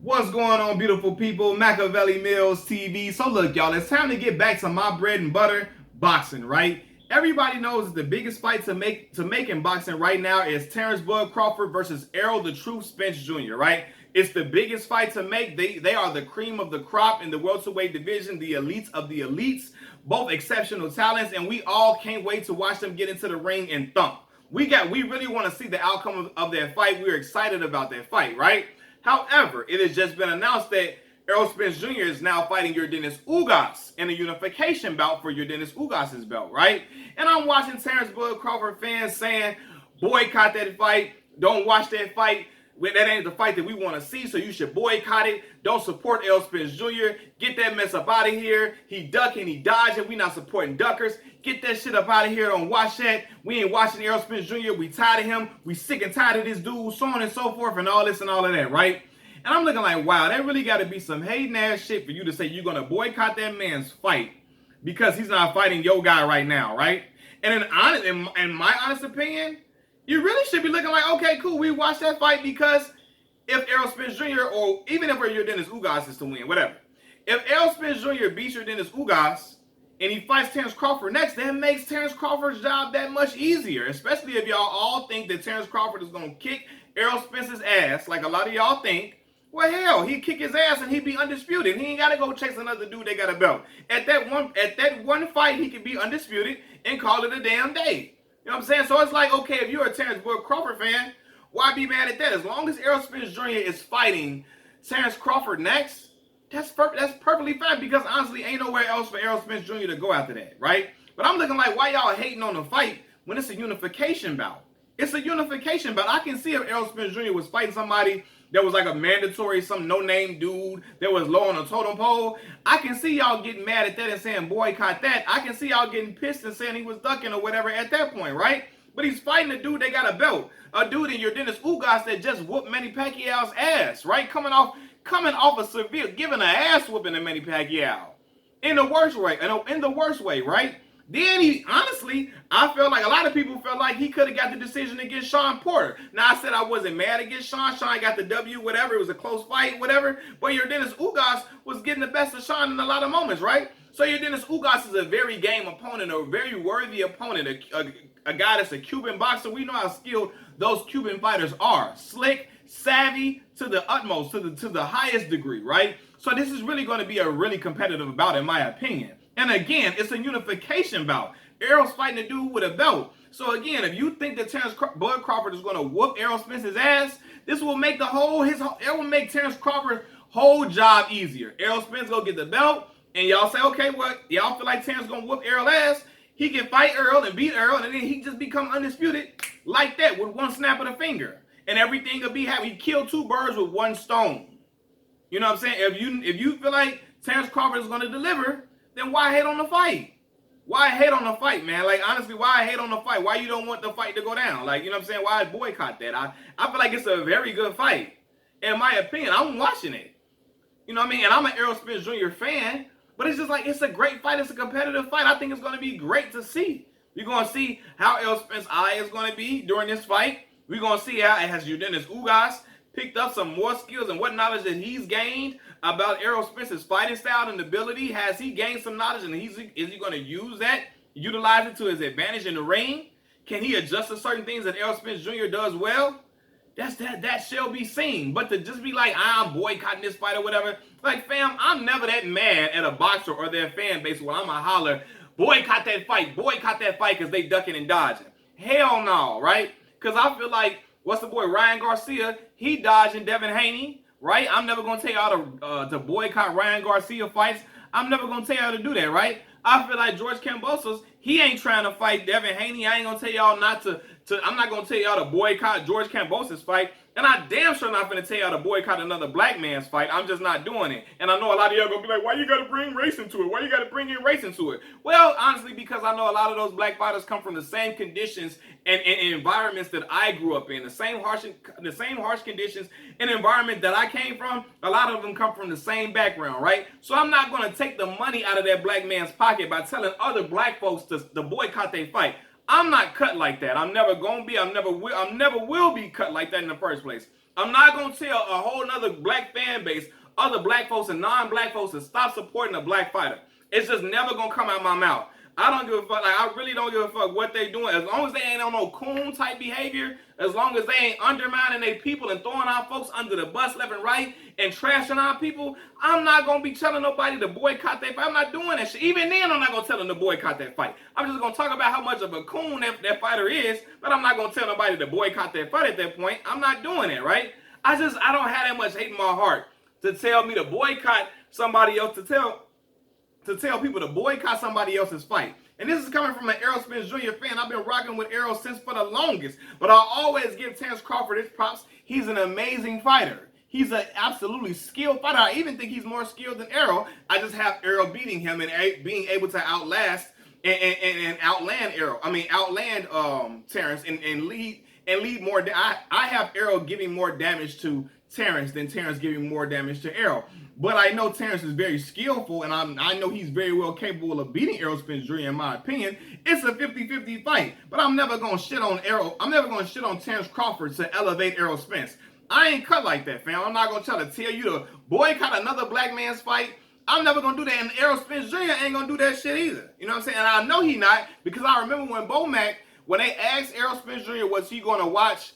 What's going on, beautiful people? Machiavelli Mills TV. So look, y'all, it's time to get back to my bread and butter, boxing, right? Everybody knows the biggest fight to make in boxing right now is Terence Crawford versus Errol the Truth Spence Jr., right? It's the biggest fight to make. They are the cream of the crop in the welterweight division, the elites of the elites, both exceptional talents, and we all can't wait to watch them get into the ring and thump. We really want to see the outcome of that fight. We're excited about that fight, right? However, it has just been announced that Errol Spence Jr. is now fighting Yordenis Ugas in a unification bout for Yordenis Ugas' belt, right? And I'm watching Terence Crawford fans saying, boycott that fight, don't watch that fight. That ain't the fight that we want to see, so you should boycott it. Don't support Errol Spence Jr. Get that mess up out of here. He ducking, he dodging. We not supporting duckers. Get that shit up out of here. Don't watch that. We ain't watching Errol Spence Jr. We tired of him. We sick and tired of this dude, so on and so forth, and all this and all of that, right? And I'm looking like, wow, that really got to be some hating ass shit for you to say you're going to boycott that man's fight because he's not fighting your guy right now, right? And in my honest opinion, you really should be looking like, okay, cool, we watched that fight because if Errol Spence Jr. or even if Yordenis Ugas is to win, whatever. If Errol Spence Jr. beats Yordenis Ugas and he fights Terence Crawford next, that makes Terence Crawford's job that much easier, especially if y'all all think that Terence Crawford is going to kick Errol Spence's ass like a lot of y'all think. Well, hell, he'd kick his ass and he'd be undisputed. He ain't got to go chase another dude that got a belt. At that one fight, he could be undisputed and call it a damn day. You know what I'm saying? So it's like, okay, if you're a Terence Crawford fan, why be mad at that? As long as Errol Spence Jr. is fighting Terence Crawford next, that's perfectly fine because honestly, ain't nowhere else for Errol Spence Jr. to go after that, right? But I'm looking like, why y'all hating on the fight when it's a unification bout? It's a unification bout. I can see if Errol Spence Jr. was fighting somebody that was like a mandatory, some no-name dude that was low on the totem pole. I can see y'all getting mad at that and saying boycott that. I can see y'all getting pissed and saying he was ducking or whatever at that point, right? But he's fighting a dude that got a belt. A dude in Yordenis Ugas that just whooped Manny Pacquiao's ass, right? Coming off a severe, giving an ass whooping to Manny Pacquiao. In the worst way, right? Then I felt like a lot of people felt like he could have got the decision against Sean Porter. Now, I said I wasn't mad against Sean. Sean got the W, whatever. It was a close fight, whatever. But Yordenis Ugas was getting the best of Sean in a lot of moments, right? So Yordenis Ugas is a very game opponent, a very worthy opponent, a guy that's a Cuban boxer. We know how skilled those Cuban fighters are. Slick, savvy to the utmost, to the highest degree, right? So this is really going to be a really competitive bout, in my opinion. And again, it's a unification bout. Errol's fighting a dude with a belt. So again, if you think that Terence Crawford is going to whoop Errol Spence's ass, this will make it will make Terence Crawford's whole job easier. Errol Spence go get the belt, and y'all say, okay, what? Y'all feel like Terence going to whoop Errol's ass? He can fight Errol and beat Errol, and then he just become undisputed like that with one snap of the finger. And everything will be happy. He killed two birds with one stone. You know what I'm saying? If you feel like Terence Crawford is going to deliver, then why hate on the fight? Why hate on the fight, man? Like, honestly, why hate on the fight? Why you don't want the fight to go down? Like, you know what I'm saying? Why boycott that? I feel like it's a very good fight. In my opinion, I'm watching it. You know what I mean? And I'm an Errol Spence Jr. fan, but it's just like, it's a great fight. It's a competitive fight. I think it's going to be great to see. We're going to see how Errol Spence's eye is going to be during this fight. We're going to see how it has Yordenis Ugas picked up some more skills and what knowledge that he's gained about Errol Spence's fighting style and ability. Has he gained some knowledge, and is he going to use that, utilize it to his advantage in the ring? Can he adjust to certain things that Errol Spence Jr. does well? That shall be seen. But to just be like, I'm boycotting this fight or whatever, like, fam, I'm never that mad at a boxer or their fan base when I'm going to holler, boycott that fight because they ducking and dodging. Hell no, right? Because I feel like, what's the boy, Ryan Garcia, he dodging Devin Haney, right? I'm never going to tell y'all to boycott Ryan Garcia fights. I'm never going to tell y'all to do that, right? I feel like George Kambosos, he ain't trying to fight Devin Haney. I ain't going to tell y'all I'm not going to tell y'all to boycott George Kambosos' fight. And I damn sure not going to tell y'all to boycott another black man's fight. I'm just not doing it. And I know a lot of y'all going to be like, why you got to bring race into it? Why you got to bring in race into it? Well, honestly, because I know a lot of those black fighters come from the same conditions and environments that I grew up in. The same harsh conditions and environment that I came from, a lot of them come from the same background, right? So I'm not going to take the money out of that black man's pocket by telling other black folks to boycott their fight. I'm not cut like that. I'm never gonna be. I'm never will be cut like that in the first place. I'm not going to tell a whole nother black fan base, other black folks and non-black folks to stop supporting a black fighter. It's just never going to come out my mouth. I don't give a fuck. Like, I really don't give a fuck what they doing. As long as they ain't on no coon type behavior, as long as they ain't undermining their people and throwing our folks under the bus left and right and trashing our people, I'm not going to be telling nobody to boycott that fight. I'm not doing that shit. Even then, I'm not going to tell them to boycott that fight. I'm just going to talk about how much of a coon that fighter is, but I'm not going to tell nobody to boycott that fight at that point. I'm not doing it, right? I don't have that much hate in my heart to tell me to boycott somebody else, to tell people to boycott somebody else's fight. And this is coming from an Errol Spence Jr. fan. I've been rocking with Errol since for the longest. But I always give Terence Crawford his props. He's an amazing fighter. He's an absolutely skilled fighter. I even think he's more skilled than Errol. I just have Errol beating him and being able to outlast and outland Errol. I mean, outland Terence and lead more. I have Errol giving more damage to Terence than Terence giving more damage to Errol. But I know Terence is very skillful, and I know he's very well capable of beating Errol Spence Jr. in my opinion. It's a 50-50 fight, but I'm never going to shit on Errol. I'm never going to shit on Terence Crawford to elevate Errol Spence. I ain't cut like that, fam. I'm not going to try to tell you to boycott another black man's fight. I'm never going to do that, and Errol Spence Jr. ain't going to do that shit either. You know what I'm saying? And I know he not, because I remember when they asked Errol Spence Jr. was he going to watch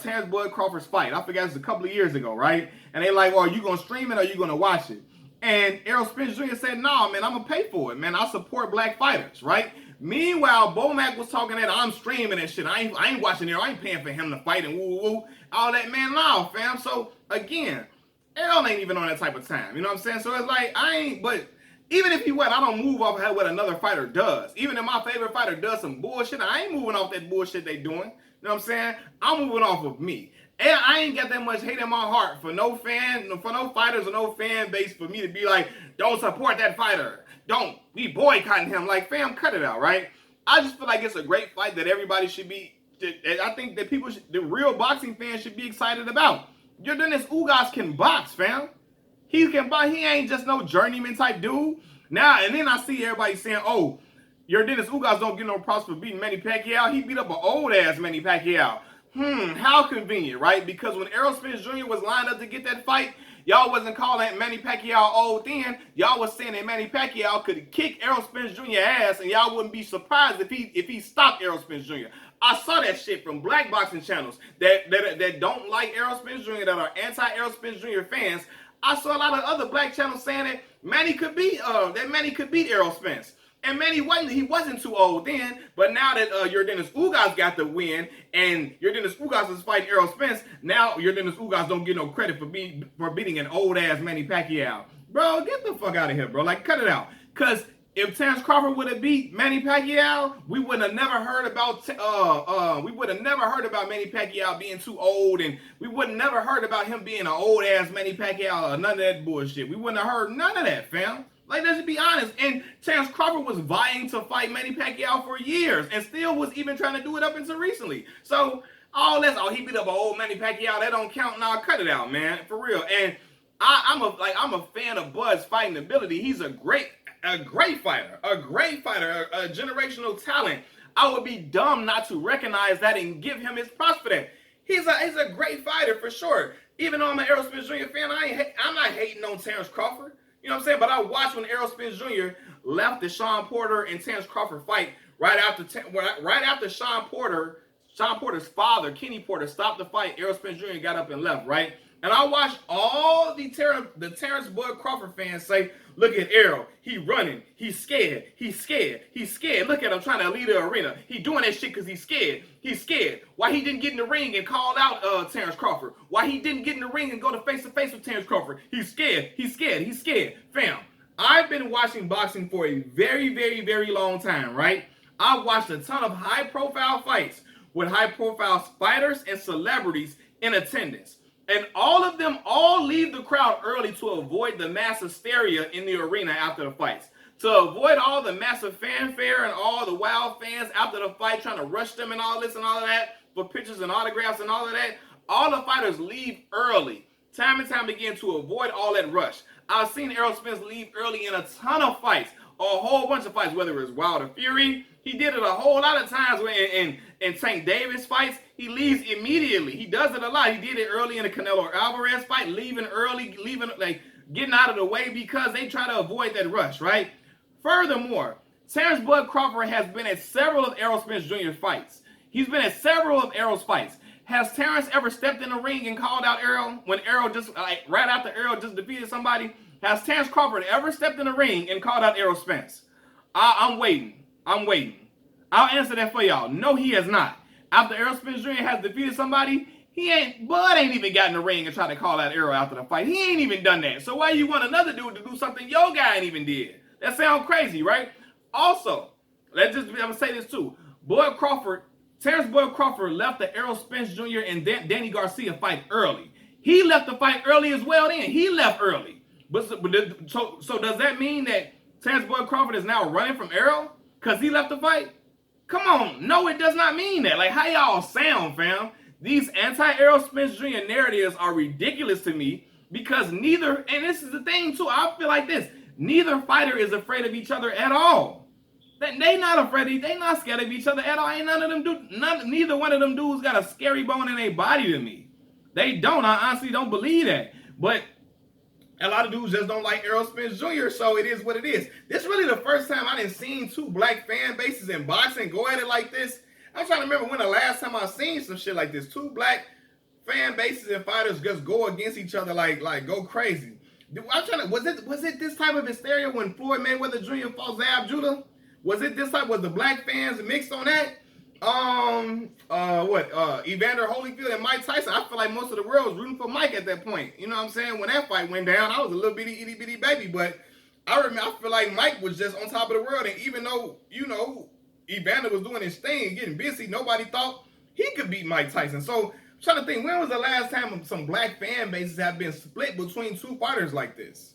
Terence Bud Crawford's fight? I forgot, it was a couple of years ago, right? And they like, well, are you gonna stream it or are you gonna watch it? And Errol Spence Jr. said, no, man, I'm gonna pay for it, man. I support black fighters, right? Meanwhile, Bomac was talking that I'm streaming and shit. I ain't watching it. I ain't paying for him to fight and woo. All that, man, no, fam. So again, Errol ain't even on that type of time. You know what I'm saying? So it's like, but even if he went, I don't move off of what another fighter does. Even if my favorite fighter does some bullshit, I ain't moving off that bullshit they doing. You know what I'm saying? I'm moving off of me. And I ain't got that much hate in my heart for no fighters or no fan base for me to be like, don't support that fighter. Don't be boycotting him. Like, fam, cut it out, right? I just feel like it's a great fight that everybody should be, I think that the real boxing fans should be excited about. Yordenis Ugas can box, fam. He can box. He ain't just no journeyman type dude. Now, and then I see everybody saying, oh, Yordenis Ugas don't get no props for beating Manny Pacquiao. He beat up an old-ass Manny Pacquiao. How convenient, right? Because when Errol Spence Jr. was lined up to get that fight, y'all wasn't calling Manny Pacquiao old then. Y'all was saying that Manny Pacquiao could kick Errol Spence Jr. ass, and y'all wouldn't be surprised if he stopped Errol Spence Jr. I saw that shit from black boxing channels that don't like Errol Spence Jr., that are anti-Errol Spence Jr. fans. I saw a lot of other black channels saying that Manny could beat Errol Spence. And Manny wasn't too old then, but now that Yordenis Ugas got the win and Yordenis Ugas is fighting Errol Spence, now Yordenis Ugas don't get no credit for beating an old-ass Manny Pacquiao. Bro, get the fuck out of here, bro. Like, cut it out. Because if Terence Crawford would have beat Manny Pacquiao, we would have never heard about Manny Pacquiao being too old, and we would have never heard about him being an old-ass Manny Pacquiao or none of that bullshit. We wouldn't have heard none of that, fam. Like, let's be honest. And Terence Crawford was vying to fight Manny Pacquiao for years and still was even trying to do it up until recently. So, he beat up an old Manny Pacquiao, that don't count. Now, cut it out, man. For real. And I'm a fan of Bud's fighting ability. He's a great fighter. A generational talent. I would be dumb not to recognize that and give him his props for that. He's a great fighter for sure. Even though I'm an Errol Spence Jr. fan, I'm not hating on Terence Crawford. You know what I'm saying? But I watched when Errol Spence Jr. left the Sean Porter and Terence Crawford fight right after Sean Porter's father, Kenny Porter, stopped the fight. Errol Spence Jr. got up and left, right? And I watched all the Terence Bud Crawford fans say, look at Errol. He running. He's scared. He's scared. He's scared. Look at him trying to lead the arena. He doing that shit because he's scared. He's scared. Why he didn't get in the ring and call out Terence Crawford? Why he didn't get in the ring and go to face-to-face with Terence Crawford? He's scared. He's scared. He's scared. Fam, I've been watching boxing for a very, very, very long time, right? I've watched a ton of high-profile fights with high-profile fighters and celebrities in attendance. And all of them leave the crowd early to avoid the mass hysteria in the arena after the fights. To avoid all the massive fanfare and all the wild fans after the fight trying to rush them and all this and all of that for pictures and autographs and all of that, all the fighters leave early, time and time again, to avoid all that rush. I've seen Errol Spence leave early in a ton of fights, whole bunch of fights, whether it was Wilder Fury. He did it a whole lot of times in Tank Davis fights. He leaves immediately. He does it a lot. He did it early in the Canelo Alvarez fight, leaving early, getting out of the way because they try to avoid that rush, right? Furthermore, Terence Bud Crawford has been at several of Errol Spence Jr.'s fights. He's been at several of Errol's fights. Has Terence ever stepped in the ring and called out Errol when Errol just, right after Errol just defeated somebody? Has Terence Crawford ever stepped in the ring and called out Errol Spence? I'm waiting. I'll answer that for y'all. No, he has not. After Errol Spence Jr. has defeated somebody, Bud ain't even got in the ring and tried to call out Errol after the fight. He ain't even done that. So why you want another dude to do something your guy ain't even did? That sounds crazy, right? Also, I'm gonna say this too. Terence Bud Crawford left the Errol Spence Jr. and Danny Garcia fight early. He left the fight early as well then. He left early. So does that mean that Terence Bud Crawford is now running from Errol because he left the fight? Come on. No, it does not mean that. Like, how y'all sound, fam? These anti-Errol Spence Jr. narratives are ridiculous to me because neither, and this is the thing too, I feel like this, neither fighter is afraid of each other at all. They not afraid, they not scared of each other at all. Ain't neither one of them dudes got a scary bone in their body to me. They don't. I honestly don't believe that. But a lot of dudes just don't like Errol Spence Jr., so it is what it is. This is really the first time I done seen two black fan bases in boxing go at it like this. I'm trying to remember when the last time I seen some shit like this. Two black fan bases and fighters just go against each other like go crazy. Was it this type of hysteria when Floyd Mayweather Jr. fought Zab Judah? Was it this type? Was the black fans mixed on that? Evander Holyfield and Mike Tyson. I feel like most of the world was rooting for Mike at that point. You know what I'm saying? When that fight went down, I was a little bitty itty bitty baby, but I feel like Mike was just on top of the world. And even though, Evander was doing his thing, getting busy, nobody thought he could beat Mike Tyson. So I'm trying to think, when was the last time some black fan bases have been split between two fighters like this?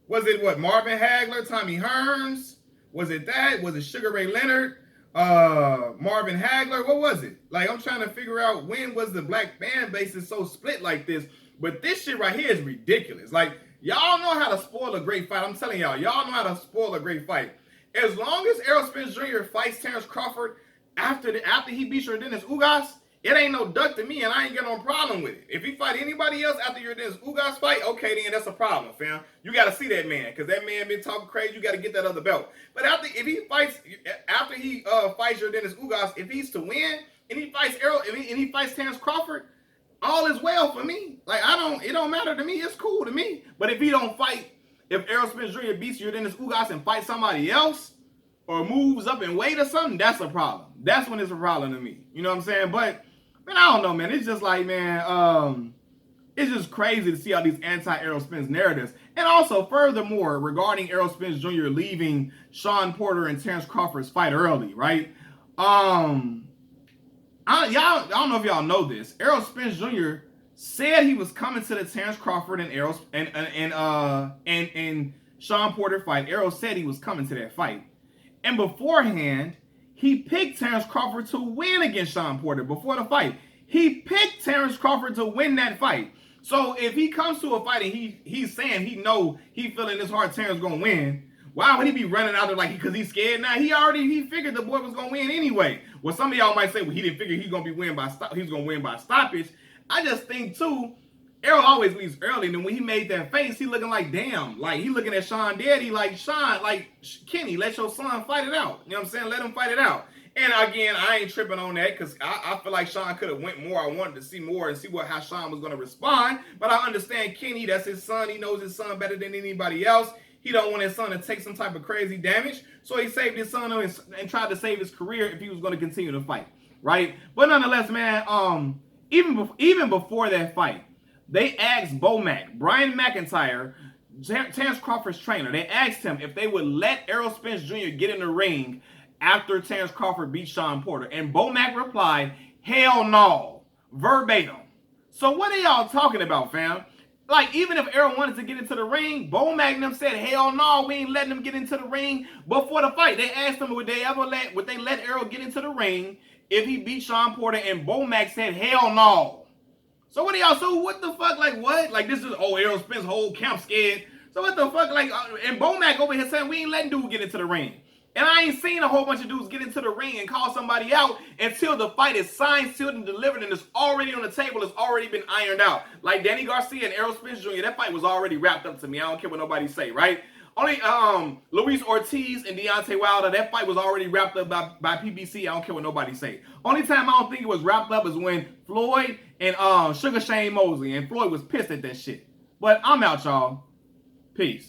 Was it Marvin Hagler, Tommy Hearns? Was it that? Was it Sugar Ray Leonard? Marvin Hagler? What was it? Like, I'm trying to figure out when was the black fan bases so split like this. But this shit right here is ridiculous. Like, y'all know how to spoil a great fight. I'm telling y'all know how to spoil a great fight. As long as Errol Spence Jr. fights Terence Crawford after he beats Yordenis Ugas, it ain't no duck to me, and I ain't got no problem with it. If he fight anybody else after Yordenis Ugas fight, okay, then that's a problem, fam. You got to see that man, because that man been talking crazy. You got to get that other belt. But after he fights Yordenis Ugas, if he's to win, and he fights he fights Terence Crawford, all is well for me. Like, it don't matter to me. It's cool to me. But if he don't fight, if Errol Spence Jr. beats Yordenis Ugas and fights somebody else, or moves up in weight or something, that's a problem. That's when it's a problem to me. You know what I'm saying? But man, I don't know, man. It's just like, man, it's just crazy to see all these anti-Errol Spence narratives. And also, furthermore, regarding Errol Spence Jr. leaving Sean Porter and Terence Crawford's fight early, right? I don't know if y'all know this. Errol Spence Jr. said he was coming to the Terence Crawford and Sean Porter fight. Errol said he was coming to that fight. And beforehand, he picked Terence Crawford to win against Sean Porter before the fight. He picked Terence Crawford to win that fight. So if he comes to a fight and he's saying he feeling his heart Terence gonna win, why would he be running out there like because he's scared now? He figured the boy was gonna win anyway. Well, some of y'all might say, well, he didn't figure he's gonna win by stoppage. I just think too, Errol always leaves early, and then when he made that face, he looking like damn, like he looking at Sean Daddy like Sean, like Kenny, let your son fight it out. You know what I'm saying? Let him fight it out. And again, I ain't tripping on that because I feel like Sean could have went more. I wanted to see more and see how Sean was going to respond. But I understand Kenny, that's his son. He knows his son better than anybody else. He don't want his son to take some type of crazy damage. So he saved his son and tried to save his career if he was going to continue to fight, right? But nonetheless, man, even before that fight, they asked Brian McIntyre, Terence Crawford's trainer, they asked him if they would let Errol Spence Jr. get in the ring after Terence Crawford beat Sean Porter. And Mac replied, hell no, verbatim. So what are y'all talking about, fam? Like, even if Errol wanted to get into the ring, Mac and them said, hell no, we ain't letting him get into the ring before the fight. They asked him, would they let Errol get into the ring if he beat Sean Porter? And Mac said, hell no. So what are y'all, so what the fuck, like what? Like this is, Errol Spence whole camp scared So what the fuck? Like, and Bomac over here saying we ain't letting dude get into the ring. And I ain't seen a whole bunch of dudes get into the ring and call somebody out until the fight is signed, sealed, and delivered, and it's already on the table. It's already been ironed out. Like Danny Garcia and Errol Spence Jr., that fight was already wrapped up to me. I don't care what nobody say, right? Only Luis Ortiz and Deontay Wilder, that fight was already wrapped up by PBC. I don't care what nobody say. Only time I don't think it was wrapped up is when Floyd and Sugar Shane Mosley, and Floyd was pissed at that shit. But I'm out, y'all. Peace.